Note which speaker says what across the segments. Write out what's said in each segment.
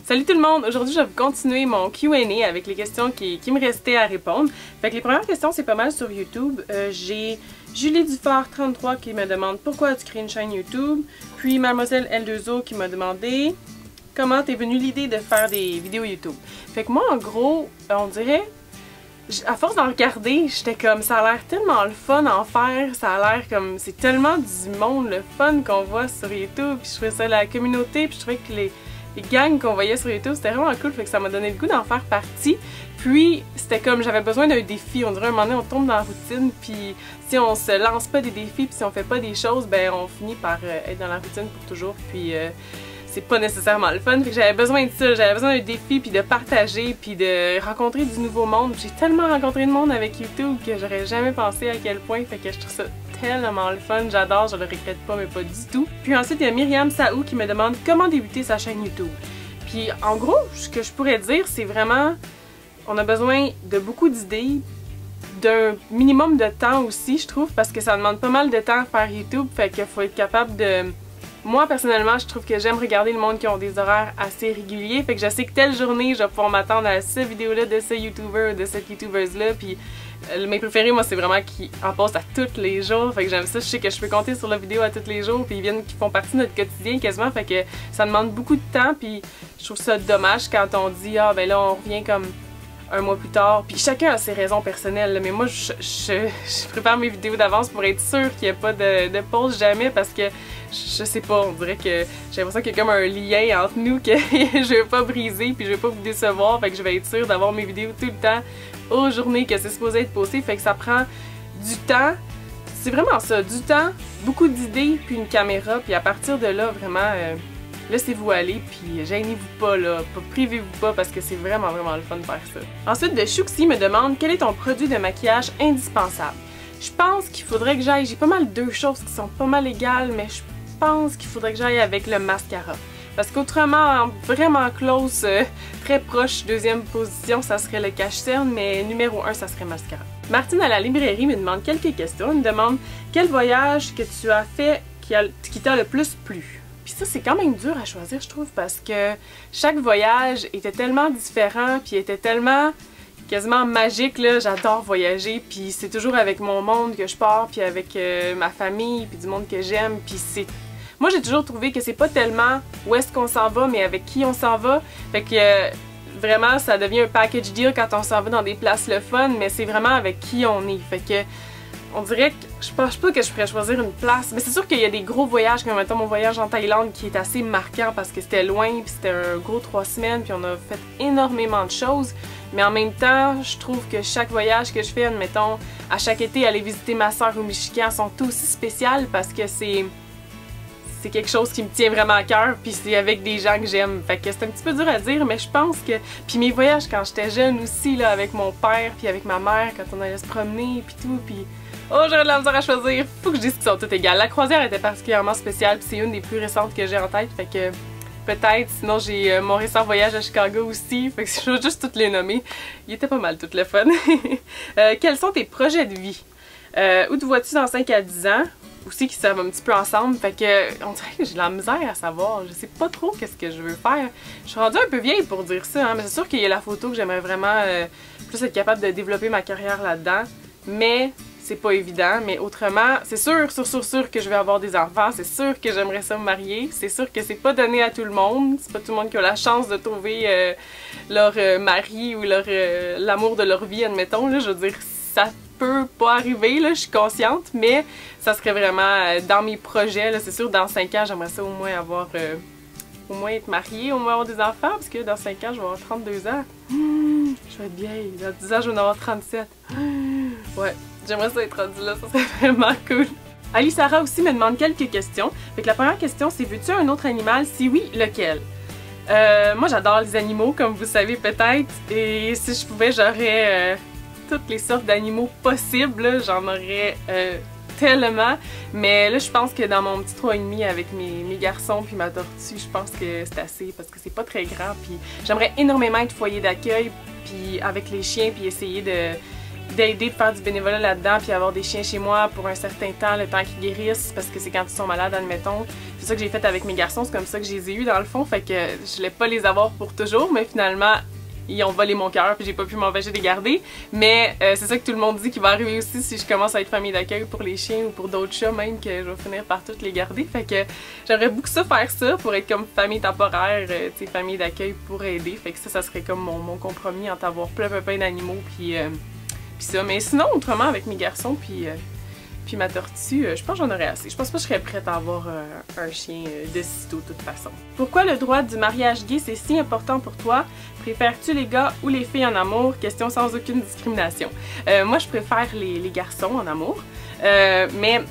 Speaker 1: Salut tout le monde! Aujourd'hui, je vais continuer mon Q&A avec les questions qui me restaient à répondre. Fait que les premières questions, c'est pas mal sur YouTube. J'ai Julie Dufort33 qui me demande pourquoi as-tu créé une chaîne YouTube. Puis Mademoiselle L2O qui m'a demandé comment t'es venue l'idée de faire des vidéos YouTube. Fait que moi, en gros, on dirait, à force d'en regarder, j'étais comme, ça a l'air tellement le fun à en faire, ça a l'air comme, c'est tellement du monde, le fun qu'on voit sur YouTube. Puis je trouvais ça la communauté, puis je trouvais que les gangs qu'on voyait sur YouTube, c'était vraiment cool, fait que ça m'a donné le goût d'en faire partie. Puis c'était comme, j'avais besoin d'un défi, on dirait un moment donné on tombe dans la routine, puis si on se lance pas des défis, puis si on fait pas des choses, ben on finit par être dans la routine pour toujours, puis c'est pas nécessairement le fun. Fait que j'avais besoin de ça, j'avais besoin d'un défi, puis de partager, puis de rencontrer du nouveau monde. J'ai tellement rencontré de monde avec YouTube que j'aurais jamais pensé à quel point, fait que je trouve ça tellement le fun, j'adore, je le regrette pas, mais pas du tout. Puis ensuite, il y a Myriam Saou qui me demande comment débuter sa chaîne YouTube. Puis en gros, ce que je pourrais dire, c'est vraiment, on a besoin de beaucoup d'idées, d'un minimum de temps aussi, je trouve, parce que ça demande pas mal de temps à faire YouTube, fait qu'il faut être capable de... Moi, personnellement, je trouve que j'aime regarder le monde qui ont des horaires assez réguliers, fait que je sais que telle journée, je vais pouvoir m'attendre à cette vidéo-là de ce YouTuber ou de cette YouTubeuse-là, puis mes préférés, moi, c'est vraiment qui en postent à tous les jours, fait que j'aime ça, je sais que je peux compter sur la vidéo à tous les jours, puis qui font partie de notre quotidien quasiment, fait que ça demande beaucoup de temps, puis je trouve ça dommage quand on dit « Ah, ben là, on revient comme un mois plus tard », puis chacun a ses raisons personnelles, là, mais moi, je prépare mes vidéos d'avance pour être sûre qu'il n'y a pas de pause jamais, parce que je sais pas, on dirait que j'ai l'impression qu'il y a comme un lien entre nous que je veux pas briser puis je veux pas vous décevoir, fait que je vais être sûre d'avoir mes vidéos tout le temps aux journées que c'est supposé être posté, fait que ça prend du temps, c'est vraiment ça, du temps, beaucoup d'idées puis une caméra, puis à partir de là, vraiment, laissez-vous aller puis gênez-vous pas là, privez-vous pas parce que c'est vraiment le fun de faire ça. Ensuite, de Chouxi me demande quel est ton produit de maquillage indispensable. Je pense qu'il faudrait que j'aille, j'ai pas mal deux choses qui sont pas mal égales, mais je pense qu'il faudrait que j'aille avec le mascara. Parce qu'autrement, vraiment close, très proche, deuxième position, ça serait le cache-cerne, mais numéro 1, ça serait mascara. Martine à la librairie me demande quelques questions. Elle me demande quel voyage que tu as fait qui t'a le plus plu. Puis ça, c'est quand même dur à choisir, je trouve, parce que chaque voyage était tellement différent, puis était tellement quasiment magique, là. J'adore voyager, puis c'est toujours avec mon monde que je pars, puis avec ma famille, puis du monde que j'aime, puis c'est... Moi, j'ai toujours trouvé que c'est pas tellement où est-ce qu'on s'en va, mais avec qui on s'en va. Fait que vraiment, ça devient un package deal quand on s'en va dans des places le fun, mais c'est vraiment avec qui on est. Fait que on dirait que je pense pas que je pourrais choisir une place, mais c'est sûr qu'il y a des gros voyages, comme mettons mon voyage en Thaïlande qui est assez marquant parce que c'était loin, puis c'était un gros 3 semaines, puis on a fait énormément de choses. Mais en même temps, je trouve que chaque voyage que je fais, admettons, à chaque été, aller visiter ma soeur au Michigan sont aussi spéciales parce que c'est quelque chose qui me tient vraiment à cœur, puis c'est avec des gens que j'aime. Fait que c'est un petit peu dur à dire, mais je pense que... Puis mes voyages quand j'étais jeune aussi, là, avec mon père, puis avec ma mère, quand on allait se promener, puis tout, puis... Oh, j'aurais de la misère à choisir! Faut que je dise qu'ils sont toutes égales. La croisière était particulièrement spéciale, puis c'est une des plus récentes que j'ai en tête, fait que... Peut-être, sinon j'ai mon récent voyage à Chicago aussi, fait que je vais juste toutes les nommer. Il était pas mal tout le fun. Quels sont tes projets de vie? Où te vois-tu dans 5 à 10 ans? Aussi qui servent un petit peu ensemble, fait que on dirait que j'ai de la misère à savoir, je sais pas trop qu'est-ce que je veux faire. Je suis rendue un peu vieille pour dire ça, hein, mais c'est sûr qu'il y a la photo que j'aimerais vraiment plus être capable de développer ma carrière là-dedans, mais c'est pas évident. Mais autrement, c'est sûr que je vais avoir des enfants, c'est sûr que j'aimerais ça me marier, c'est sûr que c'est pas donné à tout le monde, c'est pas tout le monde qui a la chance de trouver leur mari ou l'amour de leur vie, admettons, là, je veux dire, ça peut pas arriver, là, je suis consciente, mais ça serait vraiment dans mes projets, là, c'est sûr, dans 5 ans, j'aimerais ça au moins avoir, au moins être mariée, au moins avoir des enfants, parce que dans 5 ans, je vais avoir 32 ans. Je vais être vieille, dans 10 ans, je vais en avoir 37. Ouais, j'aimerais ça être rendue là, ça serait vraiment cool. Ali Sarah aussi me demande quelques questions. Fait que la première question, c'est veux-tu un autre animal? Si oui, lequel? Moi, j'adore les animaux, comme vous savez peut-être, et si je pouvais, j'aurais toutes les sortes d'animaux possibles, j'en aurais tellement, mais là je pense que dans mon petit 3,5 avec mes garçons puis ma tortue, je pense que c'est assez parce que c'est pas très grand, puis j'aimerais énormément être foyer d'accueil puis avec les chiens puis essayer de d'aider, de faire du bénévolat là-dedans, puis avoir des chiens chez moi pour un certain temps, le temps qu'ils guérissent, parce que c'est quand ils sont malades, admettons. C'est ça que j'ai fait avec mes garçons, c'est comme ça que je les ai eus dans le fond, fait que je voulais pas les avoir pour toujours, mais finalement, ils ont volé mon cœur, puis j'ai pas pu m'empêcher de les garder. Mais c'est ça que tout le monde dit qui va arriver aussi si je commence à être famille d'accueil pour les chiens ou pour d'autres chats, même que je vais finir par toutes les garder. Fait que j'aimerais beaucoup faire ça pour être comme famille temporaire, tu sais, famille d'accueil pour aider. Fait que ça serait comme mon compromis entre avoir plein d'animaux, puis ça. Mais sinon, autrement, avec mes garçons, puis ma tortue, je pense que j'en aurais assez. Je pense pas que je serais prête à avoir un chien de sitôt, de toute façon. Pourquoi le droit du mariage gay, c'est si important pour toi? Préfères-tu les gars ou les filles en amour? Question sans aucune discrimination. Moi, je préfère les garçons en amour. Mais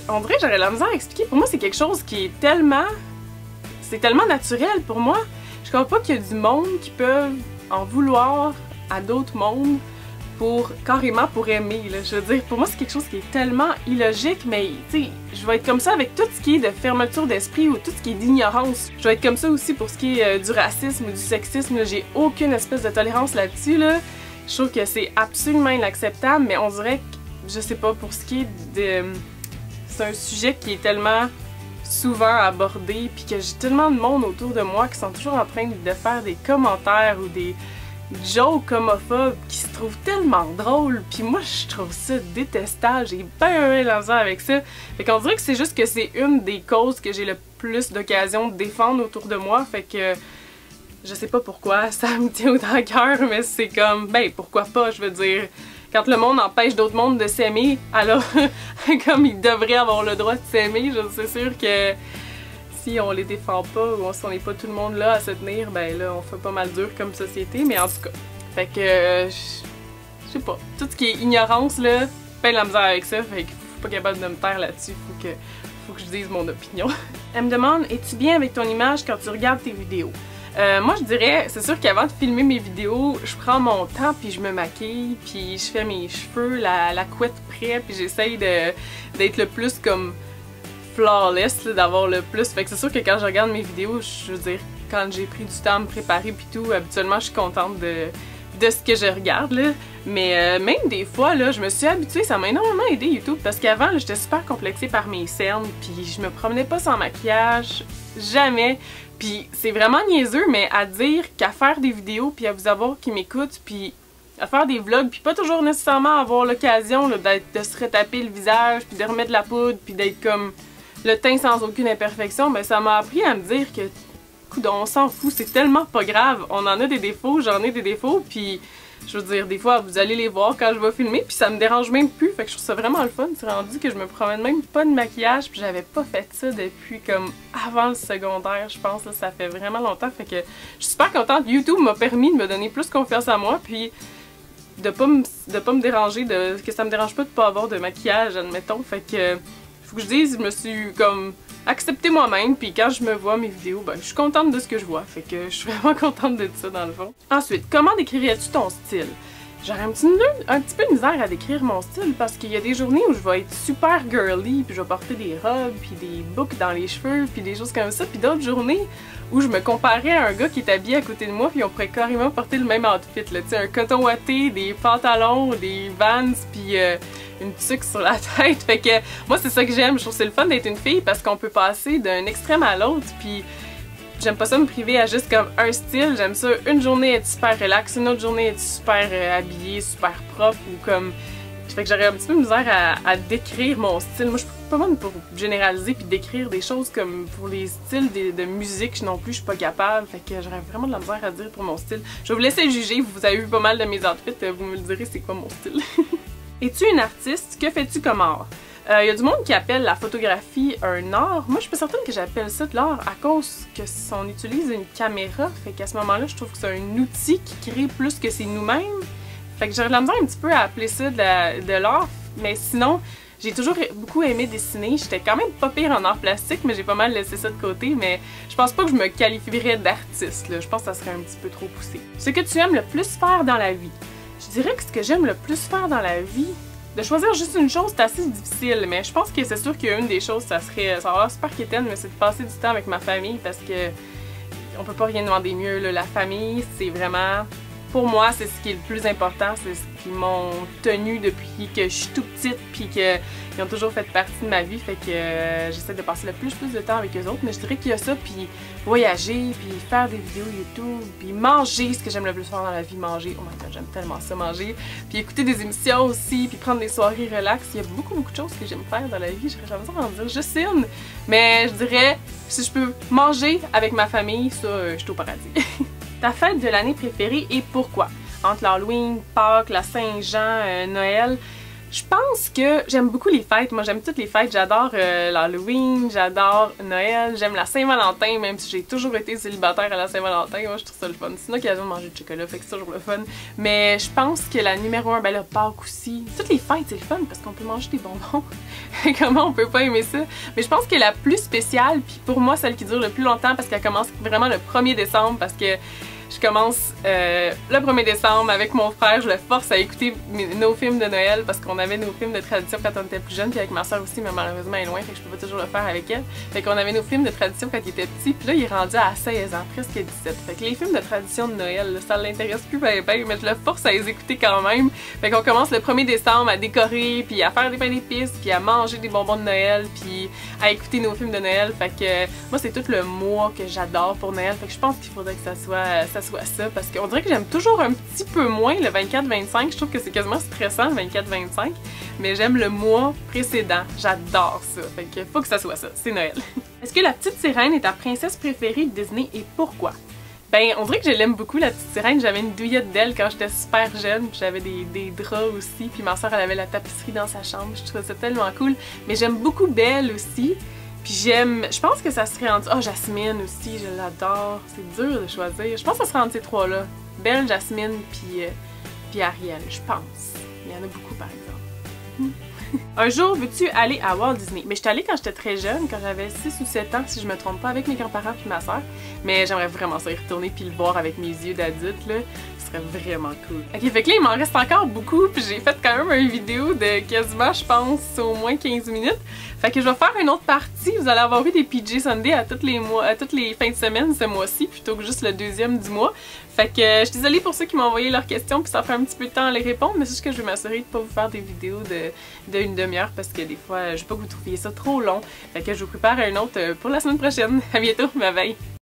Speaker 1: on dirait que j'aurais la misère à expliquer. Pour moi, c'est quelque chose qui est tellement... C'est tellement naturel pour moi. Je comprends pas qu'il y a du monde qui peuvent en vouloir à d'autres mondes carrément pour aimer, là. Je veux dire, pour moi, c'est quelque chose qui est tellement illogique, mais tu sais, je vais être comme ça avec tout ce qui est de fermeture d'esprit ou tout ce qui est d'ignorance. Je vais être comme ça aussi pour ce qui est du racisme ou du sexisme. J'ai aucune espèce de tolérance là-dessus, là. Je trouve que c'est absolument inacceptable, mais on dirait que, je sais pas, pour ce qui est de... C'est un sujet qui est tellement souvent abordé, puis que j'ai tellement de monde autour de moi qui sont toujours en train de faire des commentaires ou des jokes homophobes qui se trouvent tellement drôles, puis moi je trouve ça détestable, j'ai bien la misère avec ça. Fait qu'on dirait que c'est juste que c'est une des causes que j'ai le plus d'occasion de défendre autour de moi, fait que je sais pas pourquoi ça me tient autant à cœur, mais c'est comme, ben pourquoi pas, je veux dire, quand le monde empêche d'autres mondes de s'aimer, alors comme ils devraient avoir le droit de s'aimer, c'est sûr que si on les défend pas ou si on n'est pas tout le monde là à se tenir, ben là on fait pas mal dur comme société, mais en tout cas, fait que je sais pas, tout ce qui est ignorance là, ben la misère avec ça, fait que je suis pas capable de me taire là-dessus, faut que je dise mon opinion. Elle me demande, es-tu bien avec ton image quand tu regardes tes vidéos? Moi je dirais, c'est sûr qu'avant de filmer mes vidéos, je prends mon temps puis je me maquille, puis je fais mes cheveux, la couette prête, puis j'essaye d'être le plus comme flawless, d'avoir le plus. Fait que c'est sûr que quand je regarde mes vidéos, je veux dire, quand j'ai pris du temps à me préparer pis tout, habituellement je suis contente de ce que je regarde, là. Mais même des fois, là, je me suis habituée, ça m'a énormément aidé YouTube, parce qu'avant, j'étais super complexée par mes cernes, puis je me promenais pas sans maquillage, jamais. Puis c'est vraiment niaiseux, mais à dire qu'à faire des vidéos, puis à vous avoir qui m'écoutent, puis à faire des vlogs, puis pas toujours nécessairement avoir l'occasion de se retaper le visage, puis de remettre de la poudre, puis d'être comme le teint sans aucune imperfection, ben ça m'a appris à me dire que, coudonc, on s'en fout, c'est tellement pas grave, on en a des défauts, j'en ai des défauts, puis je veux dire, des fois, vous allez les voir quand je vais filmer, puis ça me dérange même plus, fait que je trouve ça vraiment le fun, c'est rendu que je me promène même pas de maquillage, puis j'avais pas fait ça depuis comme avant le secondaire, je pense, là, ça fait vraiment longtemps, fait que je suis super contente, YouTube m'a permis de me donner plus confiance en moi, puis de pas me déranger, que ça me dérange pas de pas avoir de maquillage, admettons, fait que faut que je dise, je me suis comme acceptée moi-même, puis quand je me vois mes vidéos, ben je suis contente de ce que je vois, fait que je suis vraiment contente de ça dans le fond. Ensuite, comment décrirais-tu ton style? J'aurais un petit peu de misère à décrire mon style parce qu'il y a des journées où je vais être super girly, puis je vais porter des robes, puis des boucles dans les cheveux, puis des choses comme ça, puis d'autres journées où je me comparais à un gars qui est habillé à côté de moi, puis on pourrait carrément porter le même outfit, là, tu sais, un coton ouaté, des pantalons, des Vans, puis une tuque sur la tête. Fait que moi, c'est ça que j'aime. Je trouve que c'est le fun d'être une fille parce qu'on peut passer d'un extrême à l'autre, puis j'aime pas ça me priver à juste comme un style. J'aime ça, une journée être super relax, une autre journée être super habillée, super propre, ou comme... Fait que j'aurais un petit peu de misère à décrire mon style. Moi, je suis pas bonne pour généraliser puis décrire des choses comme pour les styles de musique non plus, je suis pas capable. Fait que j'aurais vraiment de la misère à dire pour mon style. Je vais vous laisser juger, vous avez vu pas mal de mes outfits, vous me le direz c'est quoi mon style. Es-tu une artiste? Que fais-tu comme art? Il y a du monde qui appelle la photographie un art. Moi, je suis pas certaine que j'appelle ça de l'art à cause que on utilise une caméra. Fait qu'à ce moment-là, je trouve que c'est un outil qui crée plus que c'est nous-mêmes. Fait que j'aurais de la misère un petit peu à appeler ça de l'art. Mais sinon, j'ai toujours beaucoup aimé dessiner. J'étais quand même pas pire en art plastique, mais j'ai pas mal laissé ça de côté. Mais je pense pas que je me qualifierais d'artiste, là. Je pense que ça serait un petit peu trop poussé. Ce que tu aimes le plus faire dans la vie? Je dirais que ce que j'aime le plus faire dans la vie, de choisir juste une chose, c'est assez difficile, mais je pense que c'est sûr qu'il y a une des choses, ça va avoir super quétaine, mais c'est de passer du temps avec ma famille parce que on peut pas rien demander mieux, là. La famille, c'est vraiment pour moi, c'est ce qui est le plus important, c'est ce qui m'ont tenu depuis que je suis tout petite, puis qu'ils ont toujours fait partie de ma vie, fait que j'essaie de passer le plus de temps avec eux autres, mais je dirais qu'il y a ça, puis voyager, puis faire des vidéos YouTube, puis manger, ce que j'aime le plus faire dans la vie, manger, oh my god, j'aime tellement ça, manger, puis écouter des émissions aussi, puis prendre des soirées relax, il y a beaucoup de choses que j'aime faire dans la vie, j'aurais jamais besoin d'en dire juste une, mais je dirais, si je peux manger avec ma famille, ça, je suis au paradis. Ta fête de l'année préférée et pourquoi? Entre l'Halloween, Pâques, la Saint-Jean, Noël. Je pense que j'aime beaucoup les fêtes. Moi, j'aime toutes les fêtes. J'adore l'Halloween, j'adore Noël, j'aime la Saint-Valentin, même si j'ai toujours été célibataire à la Saint-Valentin. Moi, je trouve ça le fun. C'est une occasion de manger du chocolat, fait que c'est toujours le fun. Mais je pense que la numéro 1, ben là, Pâques aussi. Toutes les fêtes, c'est le fun parce qu'on peut manger des bonbons. Comment on peut pas aimer ça? Mais je pense que la plus spéciale, puis pour moi, celle qui dure le plus longtemps parce qu'elle commence vraiment le 1er décembre parce que je commence le 1er décembre avec mon frère, je le force à écouter nos films de Noël parce qu'on avait nos films de tradition quand on était plus jeune, puis avec ma soeur aussi, mais malheureusement elle est loin, fait que je peux pas toujours le faire avec elle. Fait qu'on avait nos films de tradition quand il était petit, puis là il est rendu à 16 ans, presque 17. Fait que les films de tradition de Noël, là, ça l'intéresse plus ben, mais je le force à les écouter quand même. Fait qu'on commence le 1er décembre à décorer, puis à faire des pains d'épices, puis à manger des bonbons de Noël, puis à écouter nos films de Noël. Fait que moi c'est tout le mois que j'adore pour Noël, fait que je pense qu'il faudrait que ça soit ça, parce qu'on dirait que j'aime toujours un petit peu moins le 24-25, je trouve que c'est quasiment stressant le 24-25, mais j'aime le mois précédent, j'adore ça, fait que faut que ça soit ça, c'est Noël. Est-ce que la petite sirène est ta princesse préférée de Disney et pourquoi? Ben, on dirait que je l'aime beaucoup, la petite sirène. J'avais une douillette d'elle quand j'étais super jeune, puis j'avais des draps aussi, puis ma soeur elle avait la tapisserie dans sa chambre, je trouvais ça tellement cool, mais j'aime beaucoup Belle aussi. Puis j'aime, je pense que ça serait entre... Oh, Jasmine aussi, je l'adore. C'est dur de choisir. Je pense que ça serait entre ces trois-là. Belle, Jasmine, puis Ariel, je pense. Il y en a beaucoup, par exemple. Un jour, veux-tu aller à Walt Disney? Mais je suis allée quand j'étais très jeune, quand j'avais 6 ou 7 ans, si je me trompe pas, avec mes grands-parents puis ma soeur. Mais j'aimerais vraiment ça y retourner puis le voir avec mes yeux d'adulte, là. Ce serait vraiment cool. Ok, fait que là, il m'en reste encore beaucoup, puis j'ai fait quand même une vidéo de quasiment, je pense, au moins 15 minutes. Fait que je vais faire une autre partie. Vous allez avoir eu des PJ Sunday à tous les mois, à toutes les fins de semaine ce mois-ci, plutôt que juste le deuxième du mois. Fait que je suis désolée pour ceux qui m'ont envoyé leurs questions, puis ça fait un petit peu de temps à les répondre, mais c'est juste que je vais m'assurer de pas vous faire des vidéos d'une demi-heure parce que des fois, je veux pas que vous trouviez ça trop long. Fait que je vous prépare un autre pour la semaine prochaine. À bientôt, bye bye!